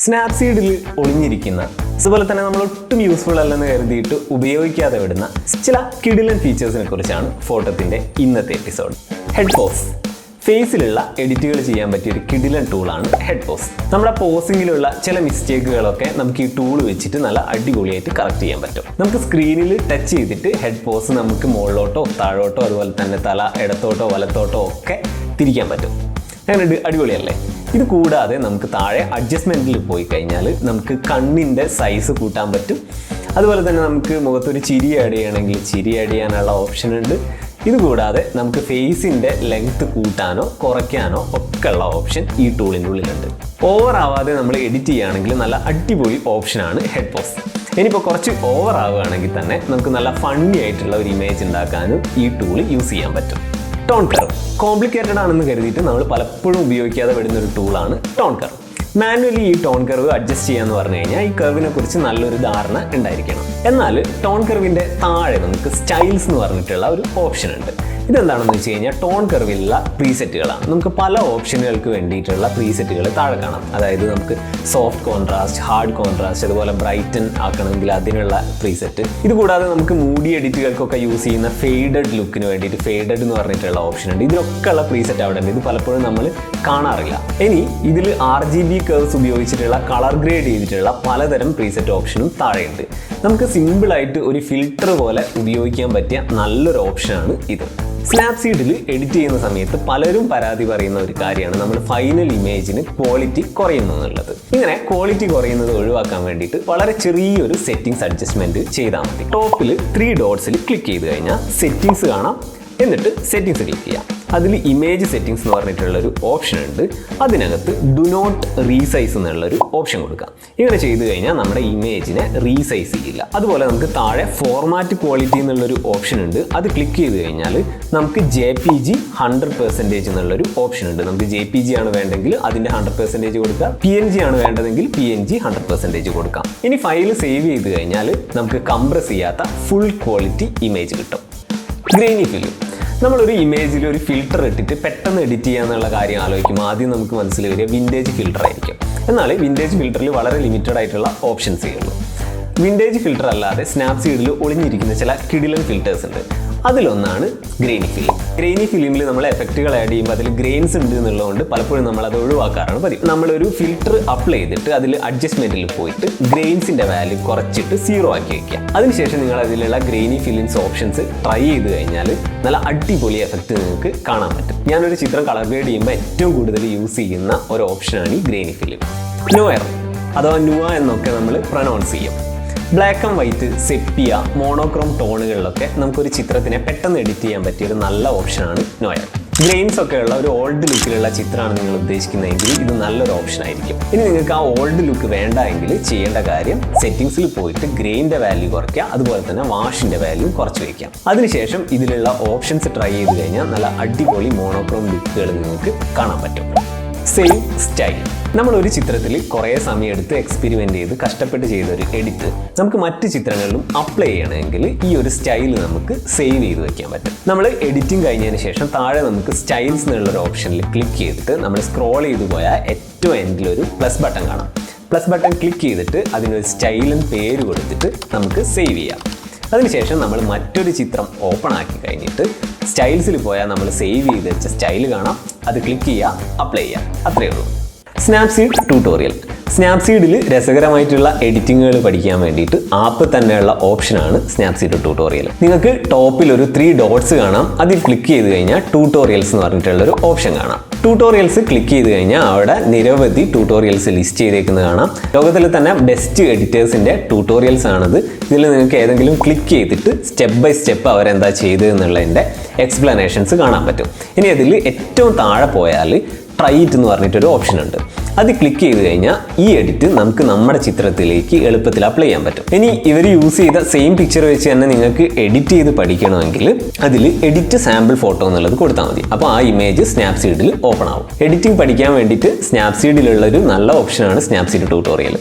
സ്നാപ്സീഡിൽ ഒളിഞ്ഞിരിക്കുന്ന അതുപോലെ തന്നെ നമ്മൾ ഒട്ടും യൂസ്ഫുൾ അല്ലെന്ന് കരുതിയിട്ട് ഉപയോഗിക്കാതെ വിടുന്ന ചില കിടിലൻ ഫീച്ചേഴ്സിനെ കുറിച്ചാണ് ഫോട്ടത്തിൻ്റെ ഇന്നത്തെ എപ്പിസോഡ്. Head pose. ഫേസിലുള്ള എഡിറ്റുകൾ ചെയ്യാൻ പറ്റിയ ഒരു കിടിലൻ ടൂളാണ് ഹെഡ് പോസ്. നമ്മുടെ പോസിങ്ങിലുള്ള ചില മിസ്റ്റേക്കുകളൊക്കെ നമുക്ക് ഈ ടൂൾ വെച്ചിട്ട് നല്ല അടിപൊളിയായിട്ട് കറക്റ്റ് ചെയ്യാൻ പറ്റും. നമുക്ക് സ്ക്രീനിൽ ടച്ച് ചെയ്തിട്ട് ഹെഡ് പോസ് നമുക്ക് മുകളിലോട്ടോ താഴോട്ടോ അതുപോലെ തന്നെ തല ഇടത്തോട്ടോ വലത്തോട്ടോ ഒക്കെ തിരിക്കാൻ പറ്റും. അങ്ങനെ അടിപൊളിയല്ലേ? ഇത് കൂടാതെ നമുക്ക് താഴെ അഡ്ജസ്റ്റ്മെൻറ്റിൽ പോയി കഴിഞ്ഞാൽ നമുക്ക് കണ്ണിൻ്റെ സൈസ് കൂട്ടാൻ പറ്റും. അതുപോലെ തന്നെ നമുക്ക് മുഖത്തൊരു ചിരി ആഡ് ചെയ്യണമെങ്കിൽ ചിരി ആഡ് ചെയ്യാനുള്ള ഓപ്ഷൻ ഉണ്ട്. ഇത് കൂടാതെ നമുക്ക് ഫേസിൻ്റെ ലെങ്ത് കൂട്ടാനോ കുറയ്ക്കാനോ ഒക്കെ ഉള്ള ഓപ്ഷൻ ഈ ടൂളിൻ്റെ ഉള്ളിലുണ്ട്. ഓവർ ആവാതെ നമ്മൾ എഡിറ്റ് ചെയ്യുകയാണെങ്കിൽ നല്ല അടിപൊളി ഓപ്ഷനാണ് ഹെഡ് പോസ്. ഇനിയിപ്പോൾ കുറച്ച് ഓവർ ആവുകയാണെങ്കിൽ തന്നെ നമുക്ക് നല്ല ഫണ്ണി ആയിട്ടുള്ള ഒരു ഇമേജ് ഉണ്ടാക്കാനും ഈ ടൂൾ യൂസ് ചെയ്യാൻ പറ്റും. ടോൺ കർവ് കോംപ്ലിക്കേറ്റഡ് ആണെന്ന് കരുതിയിട്ട് നമ്മൾ പലപ്പോഴും ഉപയോഗിക്കാതെ വിടുന്ന ഒരു ടൂളാണ് ടോൺ കർവ്. മാനുവലി ഈ ടോൺ കർവ് അഡ്ജസ്റ്റ് ചെയ്യാന്ന് പറഞ്ഞു കഴിഞ്ഞാൽ ഈ കർവിനെ കുറിച്ച് നല്ലൊരു ധാരണ ഉണ്ടായിരിക്കണം. എന്നാൽ ടോൺ കർവിൻ്റെ താഴെ നമുക്ക് സ്റ്റൈൽസ് എന്ന് പറഞ്ഞിട്ടുള്ള ഒരു ഓപ്ഷൻ ഉണ്ട്. ഇതെന്താണെന്ന് വെച്ച് കഴിഞ്ഞാൽ ടോൺ കർവിലുള്ള പ്രീസെറ്റുകളാണ്. നമുക്ക് പല ഓപ്ഷനുകൾക്ക് വേണ്ടിയിട്ടുള്ള പ്രീസെറ്റുകൾ താഴെ കാണാം. അതായത് നമുക്ക് സോഫ്റ്റ് കോൺട്രാസ്റ്റ്, ഹാർഡ് കോൺട്രാസ്റ്റ്, അതുപോലെ ബ്രൈറ്റൻ ആക്കണമെങ്കിൽ അതിനുള്ള പ്രീസെറ്റ്. ഇത് കൂടാതെ നമുക്ക് മൂഡി എഡിറ്റുകൾക്കൊക്കെ യൂസ് ചെയ്യുന്ന ഫെയ്ഡഡ് ലുക്കിന് വേണ്ടിയിട്ട് ഫെയ്ഡഡ് എന്ന് പറഞ്ഞിട്ടുള്ള ഓപ്ഷൻ ഉണ്ട്. ഇതിലൊക്കെ ഉള്ള പ്രീസെറ്റ് അവിടെ ഉണ്ട്. ഇത് പലപ്പോഴും നമ്മൾ കാണാറില്ല. ഇനി ഇതിൽ RGB കർവ്സ് ഉപയോഗിച്ചിട്ടുള്ള കളർ ഗ്രേഡ് ചെയ്തിട്ടുള്ള പലതരം പ്രീസെറ്റ് ഓപ്ഷനും താഴെയുണ്ട്. നമുക്ക് സിമ്പിളായിട്ട് ഒരു ഫിൽറ്റർ പോലെ ഉപയോഗിക്കാൻ പറ്റിയ നല്ലൊരു ഓപ്ഷനാണ് ഇത്. സ്നാപ്സീഡിൽ എഡിറ്റ് ചെയ്യുന്ന സമയത്ത് പലരും പരാതി പറയുന്ന ഒരു കാര്യമാണ് നമ്മൾ ഫൈനൽ ഇമേജിന് ക്വാളിറ്റി കുറയുന്നു എന്നുള്ളത്. ഇങ്ങനെ ക്വാളിറ്റി കുറയുന്നത് ഒഴിവാക്കാൻ വേണ്ടിയിട്ട് വളരെ ചെറിയൊരു സെറ്റിംഗ്സ് അഡ്ജസ്റ്റ്മെൻറ്റ് ചെയ്താൽ മതി. ടോപ്പിൽ 3 ഡോട്ട്സിൽ ക്ലിക്ക് ചെയ്ത് കഴിഞ്ഞാൽ സെറ്റിംഗ്സ് കാണാം. എന്നിട്ട് സെറ്റിംഗ്സ് ക്ലിക്ക് ചെയ്യാം. അതിൽ ഇമേജ് സെറ്റിംഗ്സ് എന്ന് പറഞ്ഞിട്ടുള്ളൊരു ഓപ്ഷൻ ഉണ്ട്. അതിനകത്ത് ഡു നോട്ട് റീസൈസ് എന്നുള്ളൊരു ഓപ്ഷൻ കൊടുക്കാം. ഇങ്ങനെ ചെയ്ത് കഴിഞ്ഞാൽ നമ്മുടെ ഇമേജിനെ റീസൈസ് ചെയ്യില്ല. അതുപോലെ നമുക്ക് താഴെ ഫോർമാറ്റ് ക്വാളിറ്റി എന്നുള്ളൊരു ഓപ്ഷൻ ഉണ്ട്. അത് ക്ലിക്ക് ചെയ്ത് കഴിഞ്ഞാൽ നമുക്ക് JPG 100% എന്നുള്ളൊരു ഓപ്ഷൻ ഉണ്ട്. നമുക്ക് JPG ആണ് വേണ്ടെങ്കിൽ അതിൻ്റെ 100% കൊടുക്കാം. PNG ആണ് വേണ്ടതെങ്കിൽ PNG 100% കൊടുക്കാം. ഇനി ഫയൽ സേവ് ചെയ്ത് കഴിഞ്ഞാൽ നമുക്ക് കംപ്രസ് ചെയ്യാത്ത ഫുൾ ക്വാളിറ്റി ഇമേജ് കിട്ടും. Grainy film. നമ്മളൊരു ഇമേജിൽ ഒരു ഫിൽറ്റർ ഇട്ടിട്ട് പെട്ടെന്ന് എഡിറ്റ് ചെയ്യാന്നുള്ള കാര്യം ആലോചിക്കുമ്പോൾ ആദ്യം നമുക്ക് മനസ്സിൽ വരിക വിൻറ്റേജ് ഫിൽറ്റർ ആയിരിക്കും. എന്നാൽ വിൻറ്റേജ് ഫിൽറ്ററിൽ വളരെ ലിമിറ്റഡ് ആയിട്ടുള്ള ഓപ്ഷൻസേ ഉള്ളൂ. വിൻറ്റേജ് ഫിൽറ്റർ അല്ലാതെ സ്നാപ്സീഡിൽ ഒളിഞ്ഞിരിക്കുന്ന ചില കിടിലൻ ഫിൽറ്റേഴ്സ് ഉണ്ട്. അതിലൊന്നാണ് ഗ്രെയിനി ഫിലിം. ഗ്രെയിനി ഫിലിമിൽ നമ്മൾ എഫക്റ്റുകൾ ആഡ് ചെയ്യുമ്പോൾ അതിൽ ഗ്രെയിൻസ് ഉണ്ട് എന്നുള്ളതുകൊണ്ട് പലപ്പോഴും നമ്മൾ അത് ഒഴിവാക്കാറാണ് പതിവ്. നമ്മളൊരു ഫിൽറ്റർ അപ്ലൈ ചെയ്തിട്ട് അതിൽ അഡ്ജസ്റ്റ്മെൻറ്റിൽ പോയിട്ട് ഗ്രെയിൻസിൻ്റെ വാല്യൂ കുറച്ചിട്ട് 0 ആക്കി വയ്ക്കുക. അതിനുശേഷം നിങ്ങൾ അതിലുള്ള ഗ്രെയിനി ഫിലിംസ് ഓപ്ഷൻസ് ട്രൈ ചെയ്ത് കഴിഞ്ഞാൽ നല്ല അടിപൊളി എഫക്റ്റ് നിങ്ങൾക്ക് കാണാൻ പറ്റും. ഞാനൊരു ചിത്രം കളർ ഗ്രേഡ് ചെയ്യുമ്പോൾ ഏറ്റവും കൂടുതൽ യൂസ് ചെയ്യുന്ന ഒരു ഓപ്ഷനാണ് ഈ ഗ്രെയിനി ഫിലിം. നോയർ അഥവാ നുവ എന്നൊക്കെ നമ്മൾ പ്രൊനൗൺസ് ചെയ്യും. Black and white, sepia, monochrome ടോണുകളിലൊക്കെ നമുക്കൊരു ചിത്രത്തിനെ പെട്ടെന്ന് എഡിറ്റ് ചെയ്യാൻ പറ്റിയ ഒരു നല്ല ഓപ്ഷനാണ് നോയർ. ഗ്രെയിൻസ് ഒക്കെ ഉള്ള ഒരു ഓൾഡ് ലുക്കിലുള്ള ചിത്രമാണ് നിങ്ങൾ ഉദ്ദേശിക്കുന്നതെങ്കിൽ ഇത് നല്ലൊരു ഓപ്ഷൻ ആയിരിക്കും. ഇനി നിങ്ങൾക്ക് ആ ഓൾഡ് ലുക്ക് വേണ്ട എങ്കിൽ ചെയ്യേണ്ട കാര്യം സെറ്റിംഗ്സിൽ പോയിട്ട് ഗ്രെയിൻ്റെ വാല്യൂ കുറയ്ക്കുക. അതുപോലെ തന്നെ വാഷിൻ്റെ വാല്യൂ കുറച്ച് വയ്ക്കാം. അതിനുശേഷം ഇതിലുള്ള ഓപ്ഷൻസ് ട്രൈ ചെയ്ത് കഴിഞ്ഞാൽ നല്ല അടിപൊളി മോണോക്രോം ലുക്കുകൾ നിങ്ങൾക്ക് കാണാൻ പറ്റും. Same style. നമ്മളൊരു ചിത്രത്തിൽ കുറേ സമയം എടുത്ത് എക്സ്പെരിമെൻ്റ് ചെയ്ത് കഷ്ടപ്പെട്ട് ചെയ്തൊരു എഡിറ്റ് നമുക്ക് മറ്റ് ചിത്രങ്ങളിലും അപ്ലൈ ചെയ്യണമെങ്കിൽ ഈ ഒരു സ്റ്റൈൽ നമുക്ക് സേവ് ചെയ്ത് വെക്കാൻ പറ്റും. നമ്മൾ എഡിറ്റിംഗ് കഴിഞ്ഞതിന് ശേഷം താഴെ നമുക്ക് സ്റ്റൈൽസ് എന്നുള്ളൊരു ഓപ്ഷനിൽ ക്ലിക്ക് ചെയ്തിട്ട് നമ്മൾ സ്ക്രോൾ ചെയ്ത് പോയാൽ ഏറ്റവും എൻഡിലൊരു പ്ലസ് ബട്ടൺ കാണാം. പ്ലസ് ബട്ടൺ ക്ലിക്ക് ചെയ്തിട്ട് അതിനൊരു സ്റ്റൈലും പേര് കൊടുത്തിട്ട് നമുക്ക് സേവ് ചെയ്യാം. അതിനുശേഷം നമ്മൾ മറ്റൊരു ചിത്രം ഓപ്പൺ ആക്കി കഴിഞ്ഞിട്ട് സ്റ്റൈൽസിൽ പോയാൽ നമ്മൾ സേവ് ചെയ്ത് വെച്ച സ്റ്റൈൽ കാണാം. അത് ക്ലിക്ക് ചെയ്യുക, അപ്ലൈ ചെയ്യുക. അത്രയേ ഉള്ളൂ. Snapseed tutorial. സ്നാപ്സീഡിൽ രസകരമായിട്ടുള്ള എഡിറ്റിങ്ങുകൾ പഠിക്കാൻ വേണ്ടിയിട്ട് ആപ്പ് തന്നെയുള്ള ഓപ്ഷനാണ് സ്നാപ്സീഡ് ട്യൂട്ടോറിയൽ. നിങ്ങൾക്ക് ടോപ്പിൽ ഒരു 3 ഡോട്ട്സ് കാണാം. അതിൽ ക്ലിക്ക് ചെയ്ത് കഴിഞ്ഞാൽ ട്യൂട്ടോറിയൽസ് എന്ന് പറഞ്ഞിട്ടുള്ളൊരു ഓപ്ഷൻ കാണാം. ട്യൂട്ടോറിയൽസ് ക്ലിക്ക് ചെയ്ത് കഴിഞ്ഞാൽ അവിടെ നിരവധി ട്യൂട്ടോറിയൽസ് ലിസ്റ്റ് ചെയ്തേക്കുന്നത് കാണാം. ലോകത്തിൽ തന്നെ ബെസ്റ്റ് എഡിറ്റേഴ്സിൻ്റെ ട്യൂട്ടോറിയൽസ് ആണത്. ഇതിൽ നിങ്ങൾക്ക് ഏതെങ്കിലും ക്ലിക്ക് ചെയ്തിട്ട് സ്റ്റെപ്പ് ബൈ സ്റ്റെപ്പ് അവരെന്താ ചെയ്തത് എന്നുള്ളതിൻ്റെ എക്സ്പ്ലനേഷൻസ് കാണാൻ പറ്റും. ഇനി അതിൽ ഏറ്റവും താഴെ പോയാൽ ട്രൈ ഇറ്റ് എന്ന് പറഞ്ഞിട്ടൊരു ഓപ്ഷൻ ഉണ്ട്. അത് ക്ലിക്ക് ചെയ്ത് കഴിഞ്ഞാൽ ഈ എഡിറ്റ് നമുക്ക് നമ്മുടെ ചിത്രത്തിലേക്ക് എളുപ്പത്തിൽ അപ്ലൈ ചെയ്യാൻ പറ്റും. ഇനി ഇവർ യൂസ് ചെയ്ത സെയിം പിക്ചർ വെച്ച് തന്നെ നിങ്ങൾക്ക് എഡിറ്റ് ചെയ്ത് പഠിക്കണമെങ്കിൽ അതിൽ എഡിറ്റ് സാമ്പിൾ ഫോട്ടോ എന്നുള്ളത് കൊടുത്താൽ മതി. അപ്പോൾ ആ ഇമേജ് സ്നാപ്സീഡിൽ ഓപ്പൺ ആവും. എഡിറ്റിംഗ് പഠിക്കാൻ വേണ്ടിയിട്ട് സ്നാപ്സീഡിലുള്ളൊരു നല്ല ഓപ്ഷനാണ് സ്നാപ്സീഡ് ട്യൂട്ടോറിയൽ.